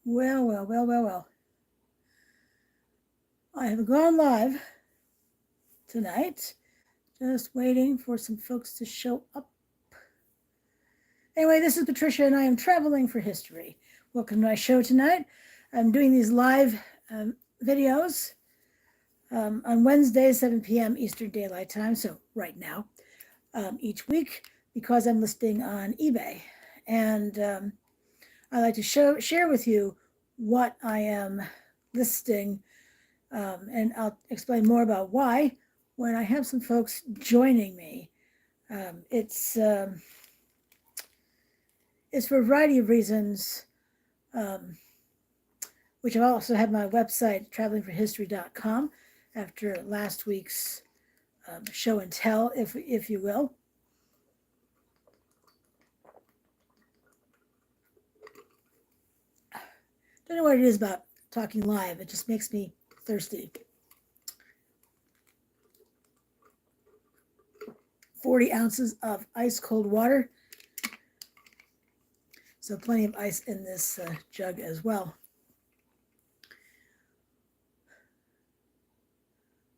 Well, well, well, well, well. I have gone live tonight, just waiting for some folks to show up. Anyway, this is Patricia, and I am traveling for history. Welcome to my show tonight. I'm doing these live videos on Wednesday, 7 p.m. Eastern Daylight Time, so right now, each week, because I'm listing on eBay. And I like to share with you what I am listing, and I'll explain more about why when I have some folks joining me. It's for a variety of reasons, um, which I also have my website, travelingforhistory.com, after last week's show and tell, if you will. Don't know what it is about talking live. It just makes me thirsty. 40 ounces of ice cold water. So plenty of ice in this jug as well.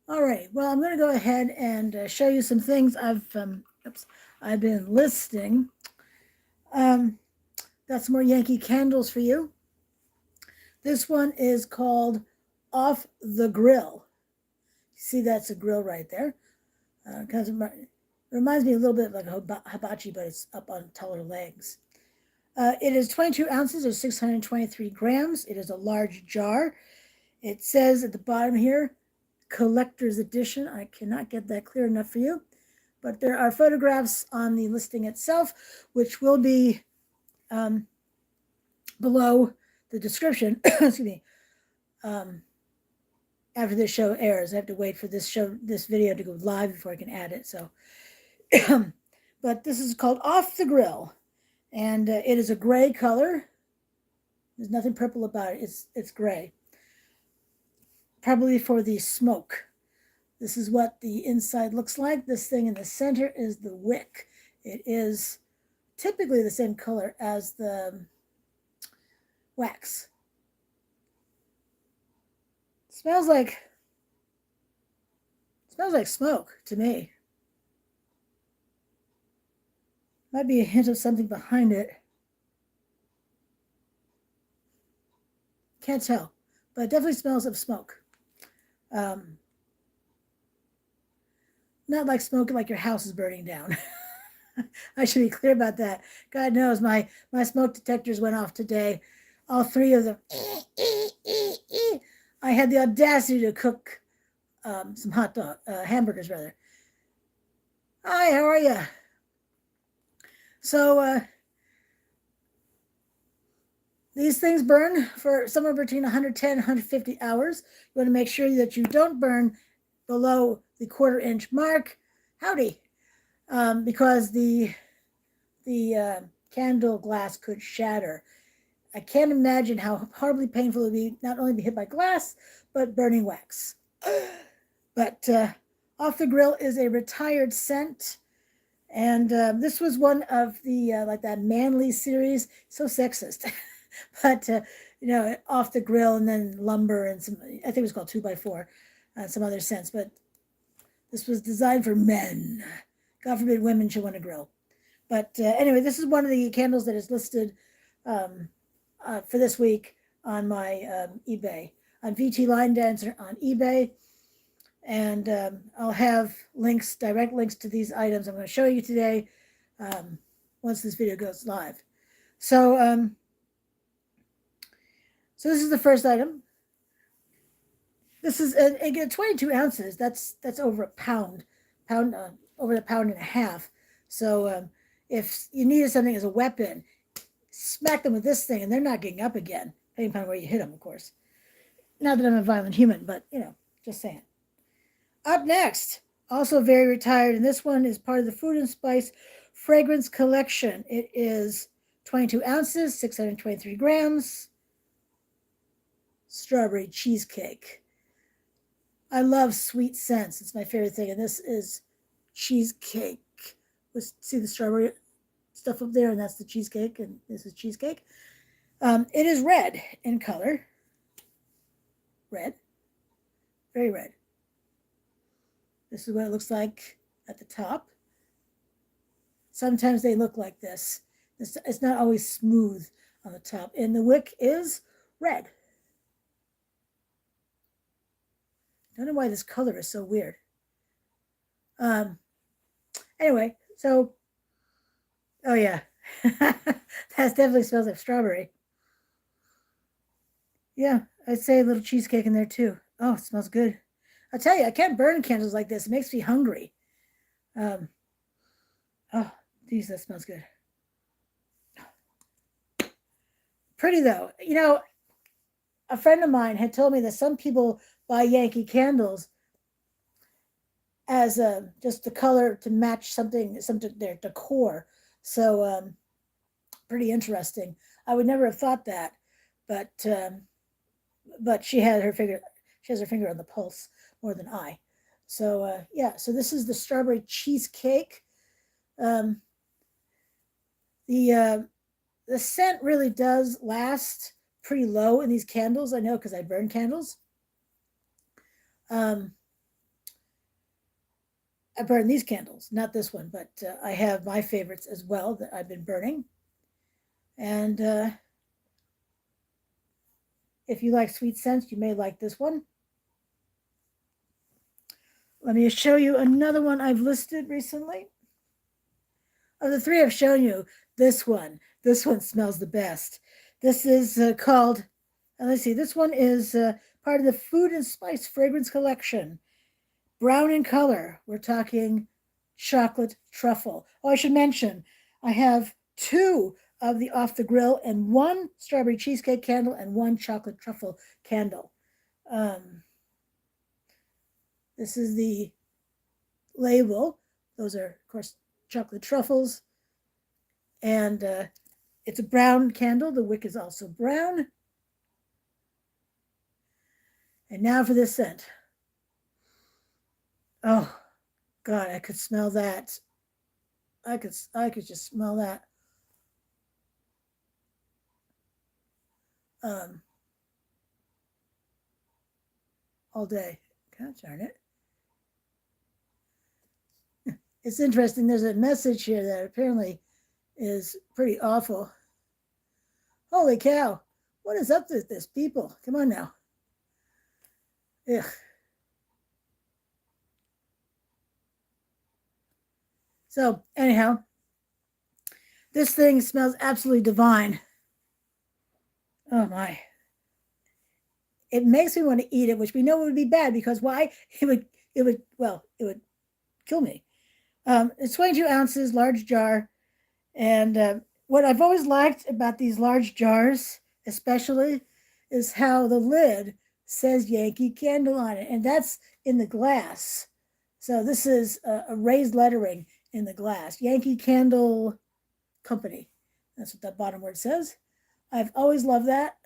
All right, well, I'm going to go ahead and show you some things I've been listing. Got some more Yankee candles for you. This one is called Off the Grill. You see, that's a grill right there. Kind of reminds me a little bit like a hibachi, but it's up on taller legs. It is 22 ounces or 623 grams. It is a large jar. It says at the bottom here, collector's edition. I cannot get that clear enough for you, but there are photographs on the listing itself, which will be below the description. Excuse me. After this show airs, I have to wait for this video to go live before I can add it. So, but this is called Off the Grill, and it is a gray color. There's nothing purple about it. It's gray. Probably for the smoke. This is what the inside looks like. This thing in the center is the wick. It is typically the same color as the wax. Smells like smoke to me. Might be a hint of something behind it. Can't tell, but it definitely smells of smoke. Not like smoke like your house is burning down. I should be clear about that. God knows my smoke detectors went off today. All three of them. I had the audacity to cook some hamburgers rather. Hi, how are you? So these things burn for somewhere between 110 and 150 hours. You want to make sure that you don't burn below the 1/4 inch mark. Howdy. Because the candle glass could shatter. I can't imagine how horribly painful it would be not only to be hit by glass, but burning wax. But Off the Grill is a retired scent. And this was one of the, like that Manly series, so sexist. But, Off the Grill and then Lumber and some, I think it was called 2x4, some other scents. But this was designed for men. God forbid women should want to grill. But anyway, this is one of the candles that is listed for this week on my eBay, on VT Line Dancer on eBay. And I'll have direct links to these items I'm going to show you today once this video goes live. So, so this is the first item. This is again 22 ounces. That's over a pound, over a pound and a half. So if you needed something as a weapon, smack them with this thing, and they're not getting up again. Depending upon where you hit them, of course. Not that I'm a violent human, but just saying. Up next, also very retired, and this one is part of the Food and Spice Fragrance Collection. It is 22 ounces, 623 grams. Strawberry cheesecake. I love sweet scents. It's my favorite thing, and this is cheesecake. See the strawberry stuff up there, and that's the cheesecake, and this is cheesecake. It is red in color. Red. Very red. This is what it looks like at the top. Sometimes they look like this. It's not always smooth on the top. And the wick is red. Don't know why this color is so weird. Anyway, so, oh yeah, that definitely smells like strawberry. Yeah, I'd say a little cheesecake in there too. Oh, it smells good. I tell you, I can't burn candles like this. It makes me hungry. Um, oh, geez, that smells good. Pretty though. You know, a friend of mine had told me that some people buy Yankee candles as just the color to match something their decor. So pretty interesting. I would never have thought that, but she had her finger. She has her finger on the pulse more than I. So yeah. So this is the strawberry cheesecake. Um, the scent really does last pretty low in these candles. I know because I burn candles. Um, I burn these candles, not this one, but I have my favorites as well that I've been burning. And if you like sweet scents, you may like this one. Let me show you another one I've listed recently. Of the three I've shown you, this one smells the best. This is called, let's see, this one is part of the Food and Spice Fragrance Collection. Brown in color, we're talking chocolate truffle. Oh, I should mention, I have two of the Off the Grill and one strawberry cheesecake candle and one chocolate truffle candle. This is the label. Those are, of course, chocolate truffles. And it's a brown candle. The wick is also brown. And now for this scent. Oh, God, I could smell that. I could just smell that. All day. God darn it. It's interesting. There's a message here that apparently is pretty awful. Holy cow. What is up with this, people? Come on now. Ugh. So, anyhow, this thing smells absolutely divine. Oh my. It makes me want to eat it, which we know would be bad because why? It would kill me. It's 22 ounces, large jar. And what I've always liked about these large jars, especially, is how the lid says Yankee Candle on it. And that's in the glass. So this is a raised lettering in the glass. Yankee Candle Company. That's what that bottom word says. I've always loved that.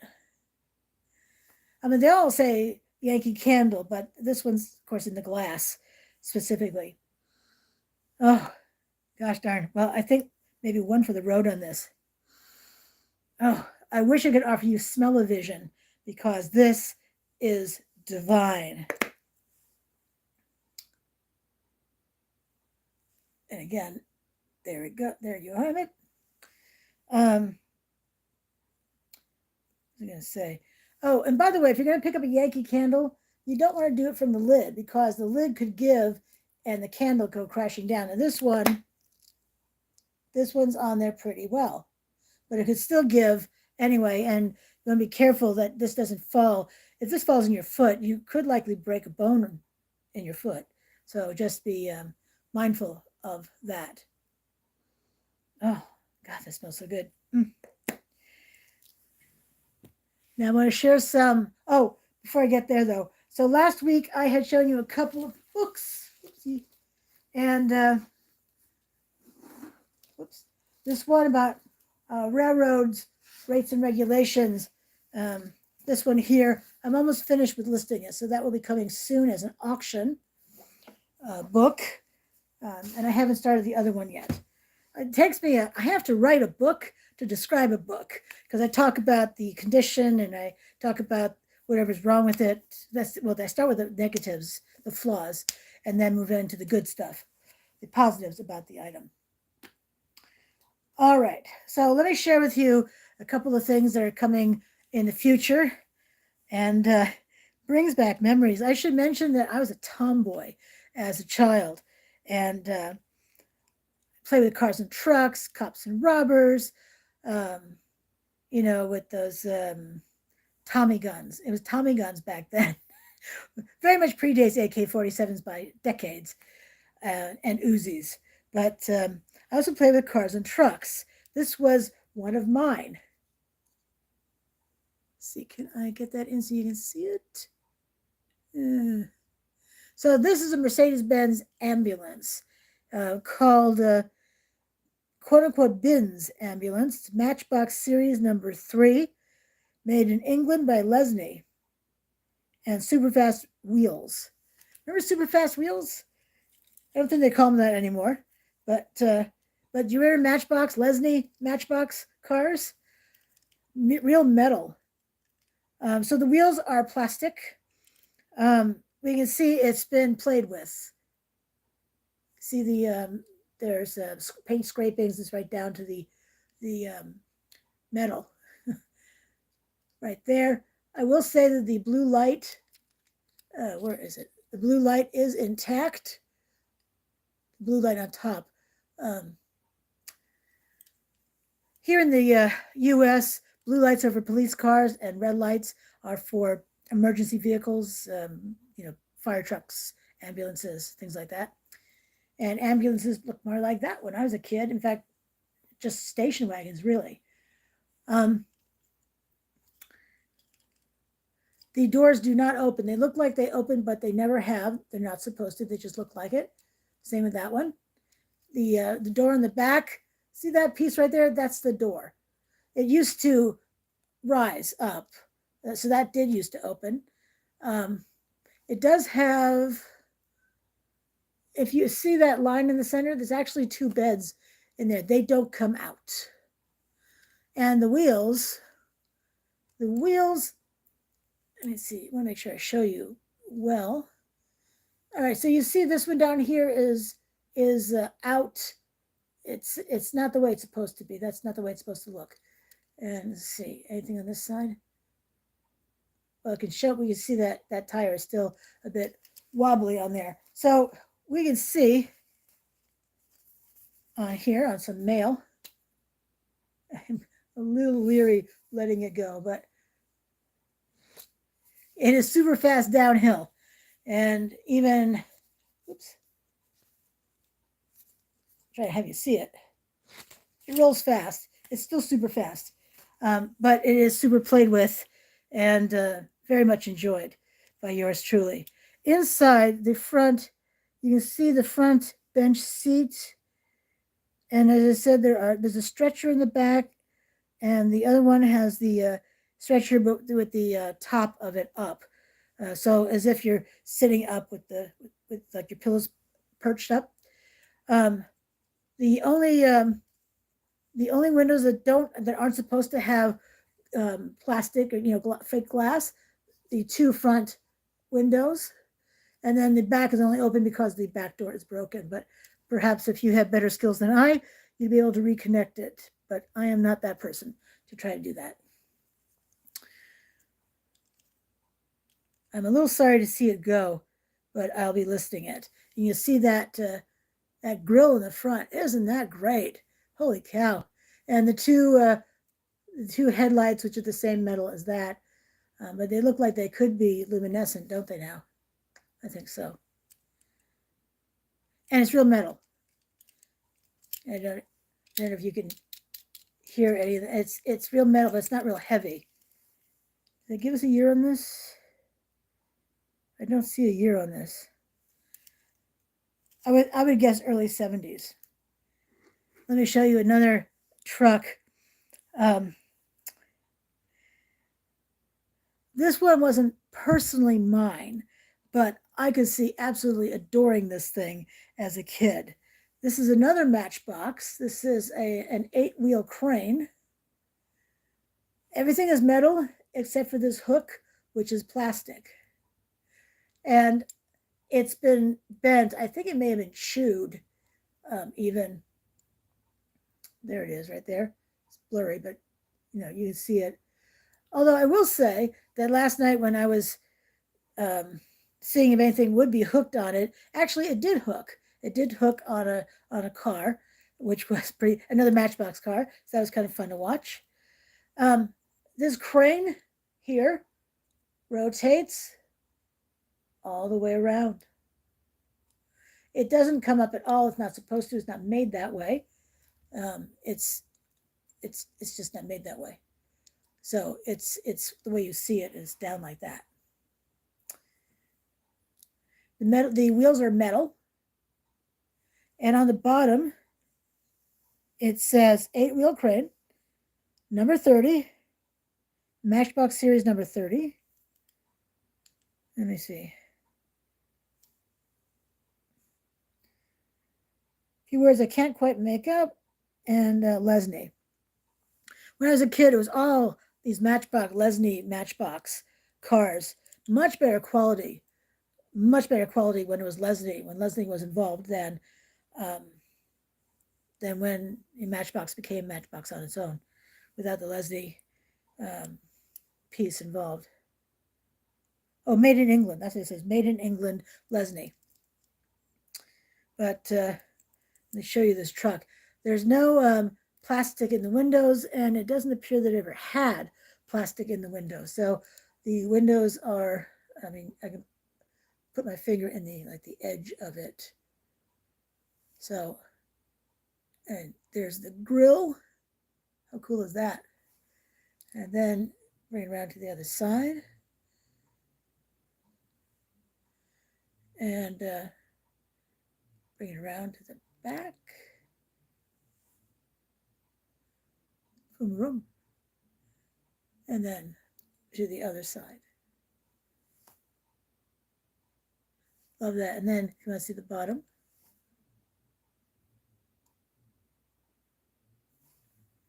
I mean, they all say Yankee Candle, but this one's, of course, in the glass specifically. Oh, gosh darn. Well, I think maybe one for the road on this. Oh, I wish I could offer you smell-o-vision because this is divine. And again, there we go. There you have it. What was I going to say? Oh, and by the way, if you're going to pick up a Yankee candle, you don't want to do it from the lid because the lid could give and the candle go crashing down. And this one's on there pretty well, but it could still give anyway. And you want to be careful that this doesn't fall. If this falls in your foot, you could likely break a bone in your foot. So just be mindful of that. Oh, God, that smells so good. Now I want to share some. Oh, before I get there though. So last week I had shown you a couple of books. Oopsie. And this one about railroads, rates and regulations. This one here, I'm almost finished with listing it. So that will be coming soon as an auction book. And I haven't started the other one yet. It takes me, I have to write a book to describe a book because I talk about the condition and I talk about whatever's wrong with it. I start with the negatives, the flaws, and then move into the good stuff, the positives about the item. All right, so let me share with you a couple of things that are coming in the future and brings back memories. I should mention that I was a tomboy as a child and played with cars and trucks, cops and robbers, with those Tommy guns. It was Tommy guns back then. Very much predates AK-47s by decades and Uzis. But I also played with cars and trucks. This was one of mine. Let's see, can I get that in so you can see it? So this is a Mercedes-Benz ambulance called quote-unquote Benz ambulance. It's Matchbox Series number 3, made in England by Lesney, and Superfast Wheels. Remember Superfast Wheels? I don't think they call them that anymore. But do you remember Matchbox, Lesney Matchbox cars? Real metal. So the wheels are plastic. We can see it's been played with. See there's paint scrapings. It's right down to the metal right there. I will say that the blue light, where is it? The blue light is intact. Blue light on top. Here in the U.S., blue lights are for police cars and red lights are for emergency vehicles, fire trucks, ambulances, things like that. And ambulances look more like that when I was a kid. In fact, just station wagons, really. The doors do not open. They look like they open, but they never have. They're not supposed to. They just look like it. Same with that one. The door in the back, see that piece right there? That's the door. It used to rise up. So that did used to open. It does have, if you see that line in the center, there's actually 2 beds in there. They don't come out. And the wheels, let me see, I want to make sure I show you well. All right, so you see this one down here is out. It's not the way it's supposed to be. That's not the way it's supposed to look. And let's see, anything on this side? Well, we can see that tire is still a bit wobbly on there. So we can see here on some mail. I'm a little leery letting it go, but it is super fast downhill. And even, oops, try to have you see it. It rolls fast. It's still super fast, but it is super played with and very much enjoyed by yours truly. Inside the front, you can see the front bench seat. And as I said, there's a stretcher in the back, and the other one has the stretcher but with the top of it up. So as if you're sitting up with like your pillows perched up. The only windows that aren't supposed to have plastic or fake glass, the 2 front windows, and then the back is only open because the back door is broken. But perhaps if you have better skills than I, you'd be able to reconnect it. But I am not that person to try to do that. I'm a little sorry to see it go, but I'll be listing it. And you see that that grill in the front. Isn't that great? Holy cow. And the two headlights, which are the same metal as that, but they look like they could be luminescent, don't they now? I think so. And it's real metal. I don't know if you can hear any of that. It's real metal, but it's not real heavy. Did they give us a year on this? I don't see a year on this. I would guess early 70s. Let me show you another truck. This one wasn't personally mine, but I could see absolutely adoring this thing as a kid. This is another Matchbox. This is an 8-wheel crane. Everything is metal except for this hook, which is plastic. And it's been bent. I think it may have been chewed, even. There it is right there. It's blurry, but you can see it. Although I will say that last night when I was um, seeing if anything would be hooked on it, actually it did hook. It did hook on a car, which was pretty another Matchbox car. So that was kind of fun to watch. Um, this crane here rotates all the way around. It doesn't come up at all. It's not supposed to. It's not made that way. It's it's just not made that way. So it's the way you see it is down like that. The wheels are metal, and on the bottom it says 8-wheel crane, number 30, Matchbox series number 30. Let me see. A few words I can't quite make up, and Lesney. When I was a kid, it was all these Lesney Matchbox cars, much better quality, when it was when Lesney was involved um, than when Matchbox became Matchbox on its own, without the Lesney um, piece involved. Oh, made in England. That's what it says. Made in England, Lesney. But let me show you this truck. There's no plastic in the windows, and it doesn't appear that it ever had plastic in the windows. So the windows are, I mean, I can put my finger in the edge of it. So, and there's the grill. How cool is that? And then bring it around to the other side. And bring it around to the back. Boom, boom. And then to the other side. Love that. And then if you want to see the bottom,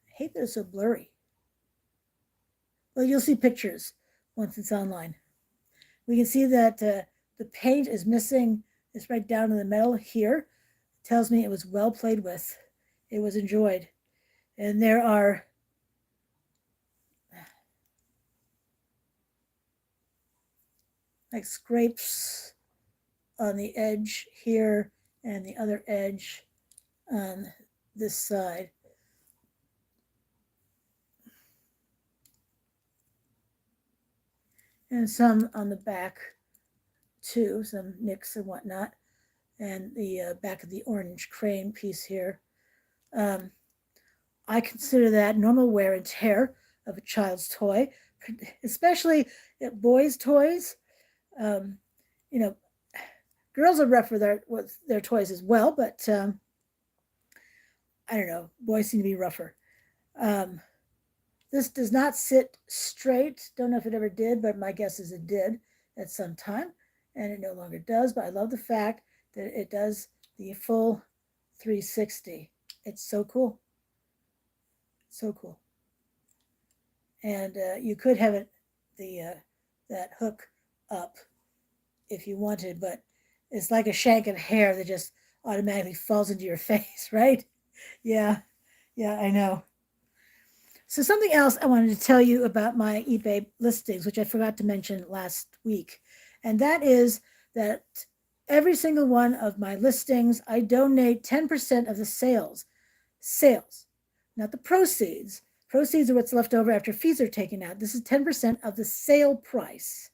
I hate that it's so blurry. Well, you'll see pictures once it's online. We can see that the paint is missing. It's right down in the metal here. It tells me it was well played with. It was enjoyed. And there are like scrapes on the edge here and the other edge on this side. And some on the back too, some nicks and whatnot. And the back of the orange crane piece here. I consider that normal wear and tear of a child's toy, especially boys' toys. Um, you know, girls are rough with their toys as well, but I don't know. Boys seem to be rougher. Um, this does not sit straight. Don't know if it ever did, but my guess is it did at some time, and it no longer does. But I love the fact that it does the full 360. It's so cool. So cool. And you could have it that hook up if you wanted, but it's like a shank of hair that just automatically falls into your face, right? Yeah, yeah, I know. So something else I wanted to tell you about my eBay listings, which I forgot to mention last week, and that is that every single one of my listings, I donate 10% of the sales, not the proceeds. Proceeds are what's left over after fees are taken out. This is 10% of the sale price.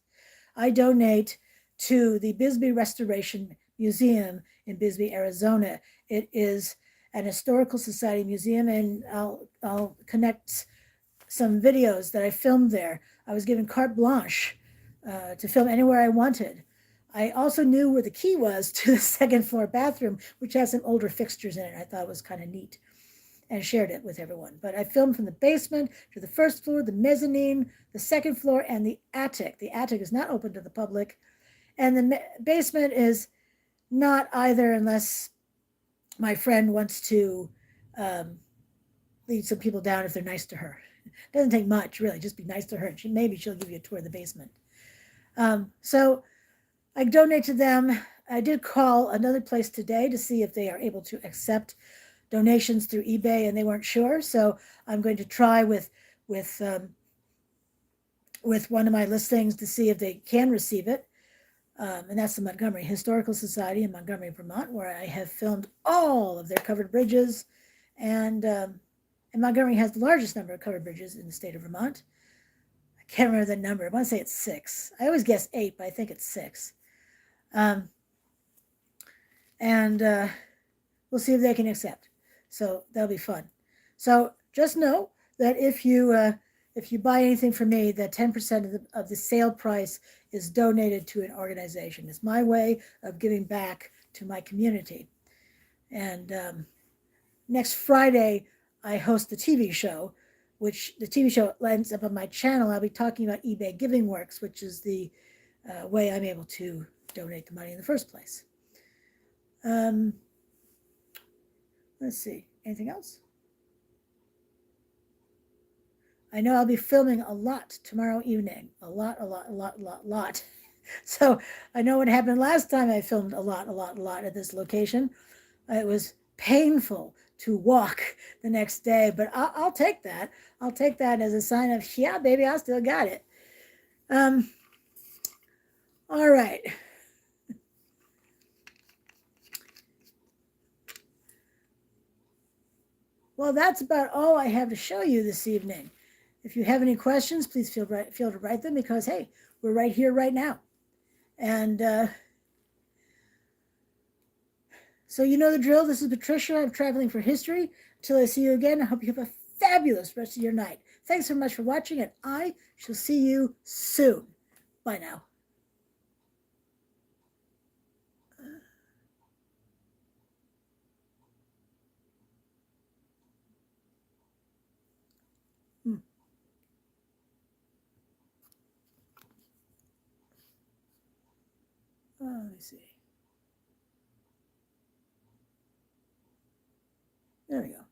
I donate to the Bisbee Restoration Museum in Bisbee, Arizona. It is an historical society museum, and I'll connect some videos that I filmed there. I was given carte blanche to film anywhere I wanted. I also knew where the key was to the second floor bathroom, which has some older fixtures in it. I thought it was kind of neat, and shared it with everyone. But I filmed from the basement to the first floor, the mezzanine, the second floor, and the attic. The attic is not open to the public, and the basement is not either, unless my friend wants to lead some people down if they're nice to her. It doesn't take much, really. Just be nice to her. Maybe she'll give you a tour of the basement. So I donate to them. I did call another place today to see if they are able to accept donations through eBay, and they weren't sure. So I'm going to try with one of my listings to see if they can receive it. And that's the Montgomery Historical Society in Montgomery, Vermont, where I have filmed all of their covered bridges. And Montgomery has the largest number of covered bridges in the state of Vermont. I can't remember the number. I want to say it's 6. I always guess 8, but I think it's 6. And we'll see if they can accept. So that'll be fun. So just know that if you buy anything from me, that 10% of the sale price is donated to an organization. It's my way of giving back to my community. And next Friday, I host the TV show, which the TV show ends up on my channel. I'll be talking about eBay Giving Works, which is the way I'm able to donate the money in the first place. Let's see, anything else? I know I'll be filming a lot tomorrow evening. A lot. So I know what happened last time I filmed a lot at this location. It was painful to walk the next day, but I'll take that. I'll take that as a sign of, yeah, baby, I still got it. All right. Well, that's about all I have to show you this evening. If you have any questions, please feel to write them, because, hey, we're right here right now. And so you know the drill. This is Patricia. I'm traveling for history. Until I see you again, I hope you have a fabulous rest of your night. Thanks so much for watching, and I shall see you soon. Bye now. Let me see. There we go.